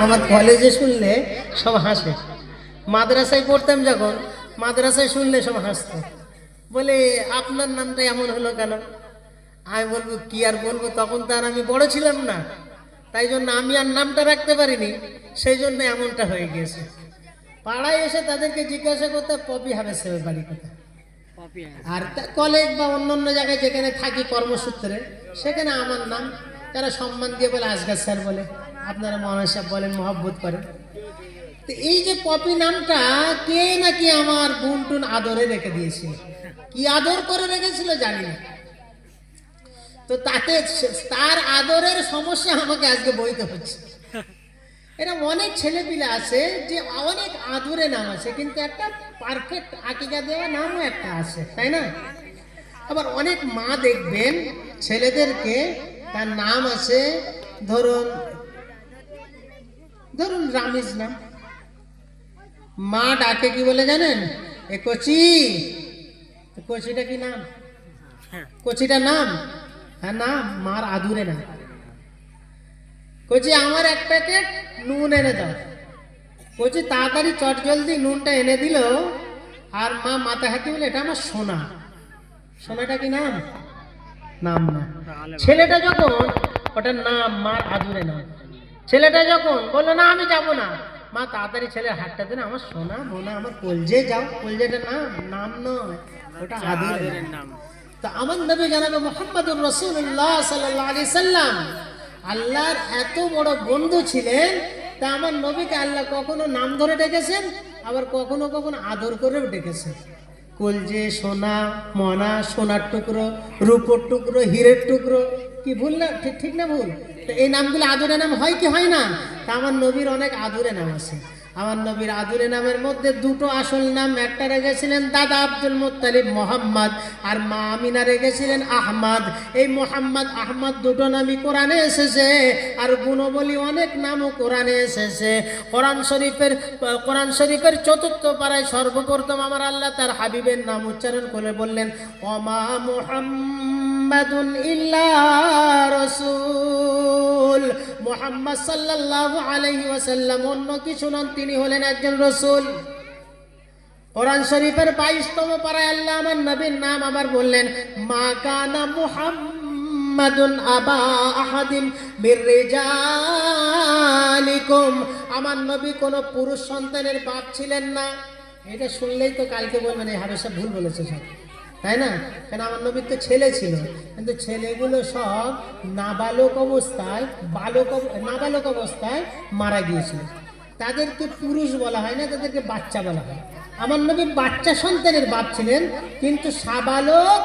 আমার কলেজে শুনলে সব হাসে, মাদ্রাসায় পড়তাম যখন মাদ্রাসায় শুনলে সব হাসতো, বলে আপনার নামটা এমন হলো কেন? আমি বলবো কি আর বলবো, তখন তো আর আমি বড় ছিলাম না, তাই জন্য আমি আর নামটা রাখতে পারিনি, সেই জন্য এমনটা হয়ে গিয়েছে। পাড়ায় এসে তাদেরকে জিজ্ঞাসা করতে পপি হাবেসের বাড়ি কোথায়, আর কলেজ বা অন্য জায়গায় যেখানে থাকি কর্মসূত্রে, সেখানে আমার নাম তারা সম্মান দিয়ে বলে আসগার স্যার বলে, আপনারা মৌলানা সাহেব বলেন, মহব্বত করেন। তো এই যে পপি নামটা কে নাকি আমার বুনটুন আদরে রেখে দিয়েছিল, কি আদর করে রেখেছিল জানি না। তো তাতে তার আদরের সমস্যা আমাকে আজকে বইতে হচ্ছে। এরকম অনেক ছেলেপিলে আছে যে অনেক আদরে নাম আছে, কিন্তু একটা পারফেক্ট আকিকা দেওয়া নামও একটা আছে, তাই না? আবার অনেক মা দেখবেন ছেলেদেরকে তার নাম আছে, ধরুন ধরুন রামিজ নাম, মা ডাকে কি বলে জানেন? এ কচি। কচিটা কি নাম? কচিটা নাম? হ্যাঁ নাম, মার আদুরে নাম। কচি আমার এক প্যাকেট নুন এনে দাও। কচি তাড়াতাড়ি চট জলদি নুনটা এনে দিল, আর মা মাথা হাতি বলে এটা আমার সোনা। সোনাটা কি নাম? নাম না। ছেলেটা যখন, ওটার নাম মার আদুরে নাম, ছেলেটা যখন বললো না আমি যাব না, মা তাড়াতাড়ি ছেলের হাতটা দেন, আমার সোনা মোনা আমার কলজে যাও। কলজেটা নাম, নাম নয়, ওটা আদুরের নাম। তো আমার নবী জানাবে মুহাম্মদুর রাসূলুল্লাহ সাল্লাল্লাহু আলাইহি সাল্লাম আল্লাহর এত বড় বন্ধু ছিলেন, তা আমার নবীকে আল্লাহ কখনো নাম ধরে ডেকেছেন, আবার কখনো কখনো আদর করেও ডেকেছেন। কলজে, সোনা, মনা, সোনার টুকরো, রূপোর টুকরো, হীরের টুকরো, কি ভুল না? ঠিক না ভুল? তো এই নামগুলো আদুরে নাম হয় কি হয় না? তা আমার নবীর অনেক আদুরে নাম আছে। আমার নবীর আদুরে নামের মধ্যে দুটো আসল নাম, একটা রেখেছিলেন দাদা আব্দুল মুত্তালিব মোহাম্মদ, আর মা আমিনা রেখেছিলেন আহমদ। এই মোহাম্মদ আহমদ দুটো নামই কোরআনে এসেছে, আর গুণবলী অনেক নামও কোরআনে এসেছে। কোরআন শরীফের চতুর্থ পারায় সর্বপ্রথম আমার আল্লাহ তার হাবিবের নাম উচ্চারণ করে বললেন, ওমা মুহাম্মাদুন ইল্লা রাসূল। মুহাম্মদ সাল্লাল্লাহু আলাইহি ওয়াসাল্লাম অন্য কিছু নন, তিনি হলেন একজন রাসূল। কোরআন শরীফের 22তম পারায় আল্লাহ আমার নবীর নাম আবার বললেন, মা কানা মুহাম্মাদুন আবা আহাদিন মির রিজালিকুম। আমার নবী কোনো পুরুষ সন্তানের বাপ ছিলেন না। এটা শুনলেই তো কালকে বলবেন এই হাবেশা ভুল বলেছে সব, তাই না? কেন আমার নবীর তো ছেলে ছিল, কিন্তু ছেলেগুলো সব নাবালক অবস্থায় নাবালক অবস্থায় মারা গিয়েছিল। তাদেরকে পুরুষ বলা হয় না, তাদেরকে বাচ্চা বলা হয়। আমার নবী বাচ্চা সন্তানের বাপ ছিলেন, কিন্তু সাবালক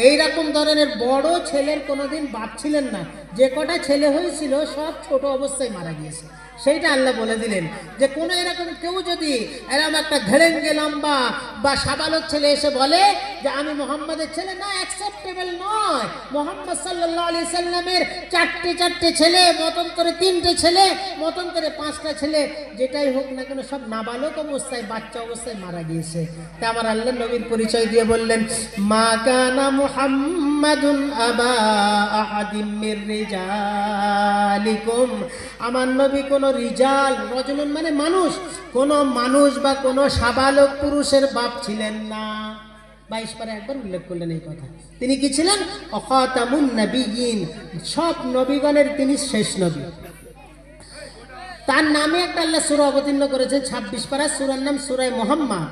এইরকম ধরনের বড় ছেলের কোনোদিন বাপ ছিলেন না। যে কটা ছেলে হয়েছিল সব ছোট অবস্থায় মারা গিয়েছে। সেইটা আল্লাহ বলে দিলেন যে কোনো এরকম কেউ যদি এরকম একটা ঘেড়েঙ্গে লম্বা বা সাবালক ছেলে এসে বলে যে আমি মোহাম্মদের ছেলে, না, অ্যাকসেপ্টেবল নয়। মোহাম্মদ সাল্লাল্লাহু আলাইহি সাল্লামের চারটে ছেলে, মতন করে 3টে ছেলে, মতন করে 5টা ছেলে, যেটাই হোক না কেন সব নাবালক অবস্থায়, বাচ্চা অবস্থায় মারা গিয়েছে। তা আমার আল্লাহ নবীর পরিচয় দিয়ে বললেন, মা কানা মুহাম্মাদুন আবা আহাদিম মির রিজালিকুম। আমার নবী কোন রিজাল, রজুলুন মানে মানুষ, কোন মানুষ বা কোন সাবালক পুরুষের বাপ ছিলেন না। 22 পারে একবার উল্লেখ করলেন এই কথা। তিনি কি ছিলেন? খাতামুন নবিয়্যিন, সব নবীগণের তিনি শেষ নবী। তার নামে একটা আল্লাহ সূরা অবতীর্ণ করেছেন 26 পারা, সূরার নাম সূরা মুহাম্মদ।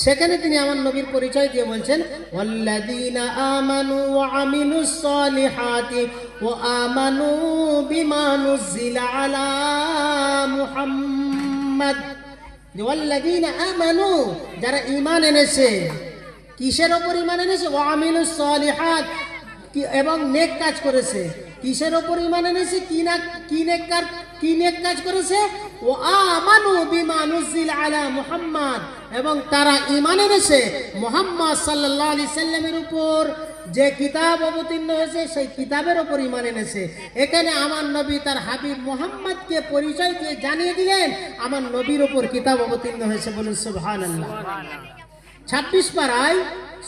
সেখানে তিনি আমার নবীর পরিচয় দিয়ে বলছেন, ওয়াল্লাযীনা আমানু ওয়া আমিলুস সালিহাতি ওয়া আমানু বিমা নুজিলা আলা মুহাম্মদ। ওয়াল্লাযীনা আমানু, যারা ঈমান এনেছে। কিসের উপর ঈমান এনেছে? ওয়া আমিলুস সালিহাত, এবং নেক কাজ করেছে। কিসের উপর ঈমান এনেছে? কি নেক কাজ করেছে? ও আমানু বিমা নুজিলা আলা মুহাম্মদ, এবং তারা ঈমান এনেছে মুহাম্মদ সাল্লাল্লাহু আলাইহি সাল্লামের উপর যে কিতাব অবতীর্ণ হয়েছে, সেই কিতাবের উপর ঈমান এনেছে। এখানে আমার নবী তার হাবিব মুহাম্মদকে পরিচয় দিয়ে জানিয়ে দিলেন আমার নবীর উপর কিতাব অবতীর্ণ হয়েছে। বলুন সুবহানাল্লাহ। 26 পারায়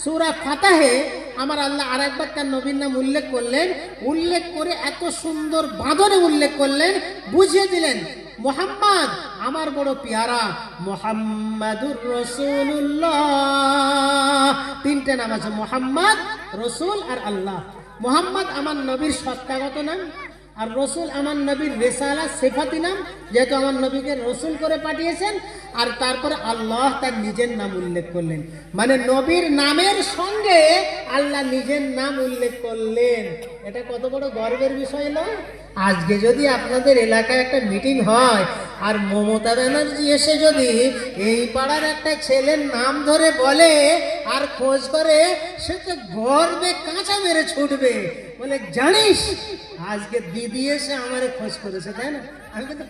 সূরা ফাতাহে আমার আল্লাহ আরেকবার তার নবীর নাম উল্লেখ করলেন, উল্লেখ করে এত সুন্দর বাঁধনে উল্লেখ করলেন, বুঝিয়ে দিলেন মোহাম্মদ আমার বড় পেয়ারা, মোহাম্মদুর রাসূলুল্লাহ। তিনটে নাম আছে, মোহাম্মদ, রসুল আর আল্লাহ। মোহাম্মদ আমার নবীর সত্তাগত নাম, আর রসুল আমার নবীর রেসালা সিফাতি নাম, যেহেতু আমার নবীকে রসুল করে পাঠিয়েছেন। আর তারপরে আল্লাহ তার নিজের নাম উল্লেখ করলেন, মানে নবীর নামের সঙ্গে আল্লাহ নিজের নাম উল্লেখ করলেন। এটা কত বড় গর্বের বিষয় নয়? আজকে যদি আপনাদের এলাকায় একটা মিটিং হয় আর মমতা ব্যানার্জি এসে যদি এই পাড়ার একটা ছেলের নাম ধরে বলে আর খোঁজ করে, সে তো গর্বে কাঁচা মেরে ছুটবে, বলে জানিস আজকে দিদি এসে আমারে খোঁজ করেছে, তাই না? আমি কিন্তু